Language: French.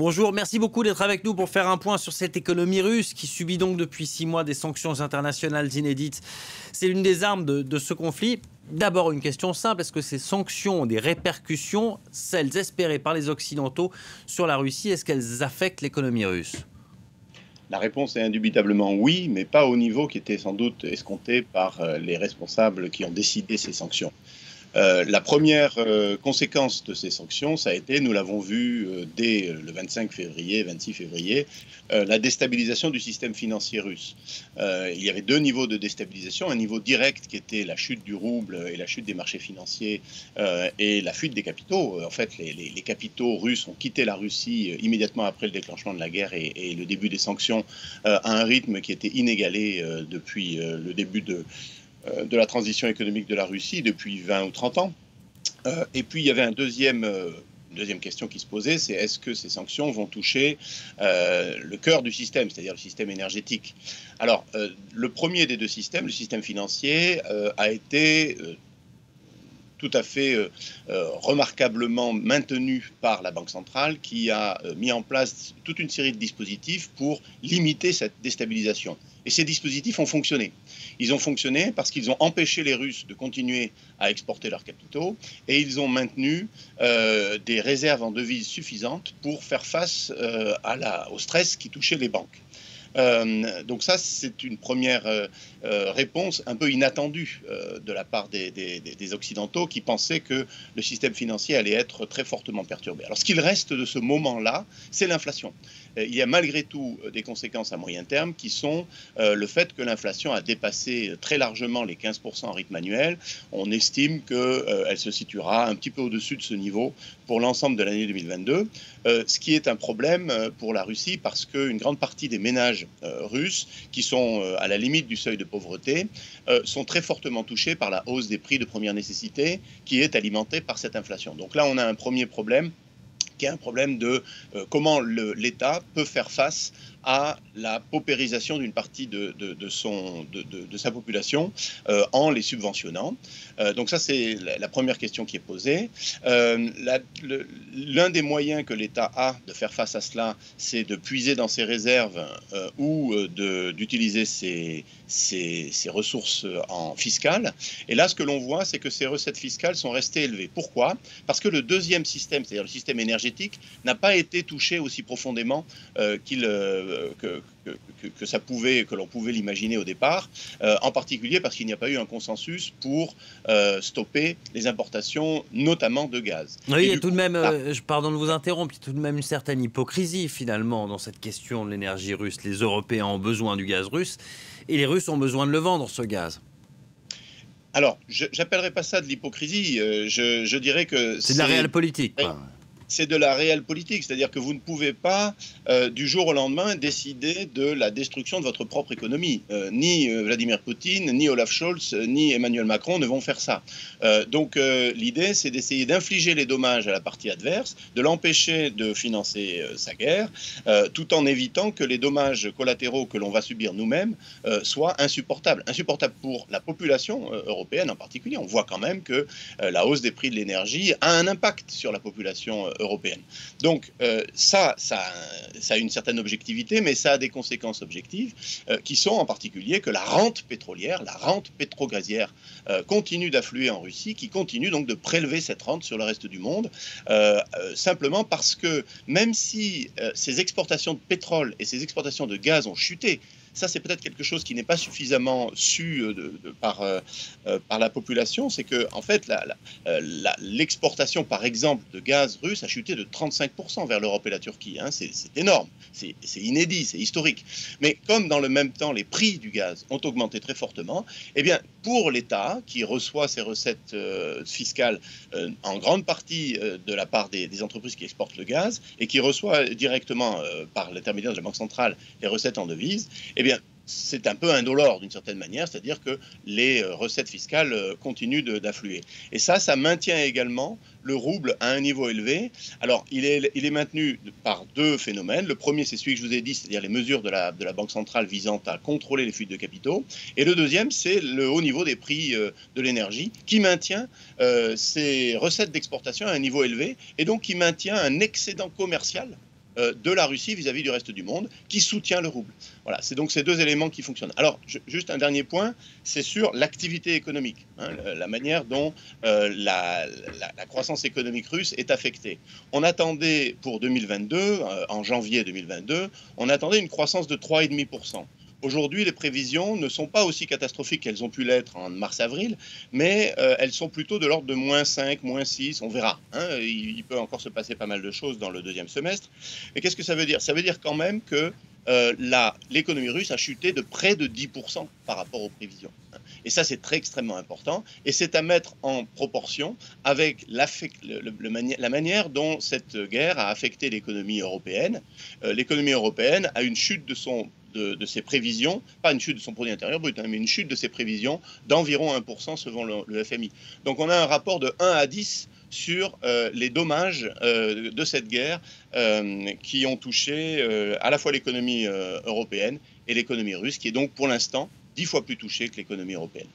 Bonjour, merci beaucoup d'être avec nous pour faire un point sur cette économie russe qui subit donc depuis 6 mois des sanctions internationales inédites. C'est l'une des armes de ce conflit. D'abord, une question simple, est-ce que ces sanctions ont des répercussions, celles espérées par les Occidentaux, sur la Russie? Est-ce qu'elles affectent l'économie russe? La réponse est indubitablement oui, mais pas au niveau qui était sans doute escompté par les responsables qui ont décidé ces sanctions. La première conséquence de ces sanctions, ça a été, nous l'avons vu dès le 25 février, 26 février, la déstabilisation du système financier russe. Il y avait deux niveaux de déstabilisation, un niveau direct qui était la chute du rouble et la chute des marchés financiers et la fuite des capitaux. En fait, les capitaux russes ont quitté la Russie immédiatement après le déclenchement de la guerre et le début des sanctions à un rythme qui était inégalé depuis le début de la transition économique de la Russie depuis 20 ou 30 ans. Et puis il y avait deuxième question qui se posait, c'est est-ce que ces sanctions vont toucher le cœur du système, c'est-à-dire le système énergétique. Alors, le premier des deux systèmes, le système financier, a été tout à fait remarquablement maintenu par la Banque centrale qui a mis en place toute une série de dispositifs pour limiter cette déstabilisation. Et ces dispositifs ont fonctionné. Ils ont fonctionné parce qu'ils ont empêché les Russes de continuer à exporter leurs capitaux et ils ont maintenu des réserves en devises suffisantes pour faire face au stress qui touchait les banques. Donc ça, c'est une première réponse un peu inattendue de la part des Occidentaux qui pensaient que le système financier allait être très fortement perturbé. Alors ce qu'il reste de ce moment-là, c'est l'inflation. Il y a malgré tout des conséquences à moyen terme qui sont le fait que l'inflation a dépassé très largement les 15% en rythme annuel. On estime qu'elle se situera un petit peu au-dessus de ce niveau pour l'ensemble de l'année 2022, ce qui est un problème pour la Russie parce qu'une grande partie des ménages russes qui sont à la limite du seuil de pauvreté sont très fortement touchés par la hausse des prix de première nécessité qui est alimentée par cette inflation. Donc là, on a un premier problème qui est un problème de comment l'État peut faire face à la paupérisation d'une partie de sa population en les subventionnant. Donc ça, c'est la première question qui est posée. L'un des moyens que l'État a de faire face à cela, c'est de puiser dans ses réserves ou d'utiliser ses ressources fiscales. Et là, ce que l'on voit, c'est que ces recettes fiscales sont restées élevées. Pourquoi? Parce que le deuxième système, c'est-à-dire le système énergétique, n'a pas été touché aussi profondément que l'on pouvait l'imaginer au départ, en particulier parce qu'il n'y a pas eu un consensus pour stopper les importations, notamment de gaz. Oui, il y a tout de même, pardon de vous interrompre, il y a tout de même une certaine hypocrisie finalement dans cette question de l'énergie russe. Les Européens ont besoin du gaz russe et les Russes ont besoin de le vendre, ce gaz. Alors, je n'appellerais pas ça de l'hypocrisie, je dirais que c'est de la réelle politique, quoi. C'est de la réelle politique, c'est-à-dire que vous ne pouvez pas du jour au lendemain décider de la destruction de votre propre économie. Ni Vladimir Poutine, ni Olaf Scholz, ni Emmanuel Macron ne vont faire ça. Donc l'idée, c'est d'essayer d'infliger les dommages à la partie adverse, de l'empêcher de financer sa guerre, tout en évitant que les dommages collatéraux que l'on va subir nous-mêmes soient insupportables. Insupportables pour la population européenne en particulier. On voit quand même que la hausse des prix de l'énergie a un impact sur la population européenne. Donc ça a une certaine objectivité, mais ça a des conséquences objectives qui sont en particulier que la rente pétrolière, la rente pétro-gazière continue d'affluer en Russie, qui continue donc de prélever cette rente sur le reste du monde, simplement parce que même si ces exportations de pétrole et ces exportations de gaz ont chuté, ça c'est peut-être quelque chose qui n'est pas suffisamment su par la population, c'est que en fait l'exportation par exemple de gaz russe a chuté de 35% vers l'Europe et la Turquie. Hein. C'est énorme, c'est inédit, c'est historique. Mais comme dans le même temps les prix du gaz ont augmenté très fortement, eh bien pour l'État qui reçoit ses recettes fiscales en grande partie de la part des entreprises qui exportent le gaz et qui reçoit directement par l'intermédiaire de la Banque centrale les recettes en devises, eh bien, c'est un peu indolore d'une certaine manière, c'est-à-dire que les recettes fiscales continuent d'affluer. Et ça maintient également le rouble à un niveau élevé. Alors, il est maintenu par deux phénomènes. Le premier, c'est celui que je vous ai dit, c'est-à-dire les mesures de la Banque centrale visant à contrôler les fuites de capitaux. Et le deuxième, c'est le haut niveau des prix de l'énergie qui maintient ces recettes d'exportation à un niveau élevé et donc qui maintient un excédent commercial de la Russie vis-à-vis du reste du monde, qui soutient le rouble. Voilà, c'est donc ces deux éléments qui fonctionnent. Alors, juste un dernier point, c'est sur l'activité économique, hein, la manière dont la croissance économique russe est affectée. On attendait pour 2022, en janvier 2022, on attendait une croissance de 3,5%. Aujourd'hui, les prévisions ne sont pas aussi catastrophiques qu'elles ont pu l'être en mars-avril, mais elles sont plutôt de l'ordre de -5, -6, on verra. Hein, il peut encore se passer pas mal de choses dans le deuxième semestre. Mais qu'est-ce que ça veut dire? Ça veut dire quand même que l'économie russe a chuté de près de 10% par rapport aux prévisions. Et ça, c'est extrêmement important. Et c'est à mettre en proportion avec la manière dont cette guerre a affecté l'économie européenne. L'économie européenne a une chute de ses prévisions, pas une chute de son produit intérieur brut, hein, mais une chute de ses prévisions d'environ 1% selon le FMI. Donc on a un rapport de 1 à 10 sur les dommages de cette guerre qui ont touché à la fois l'économie européenne et l'économie russe, qui est donc pour l'instant 10 fois plus touchée que l'économie européenne.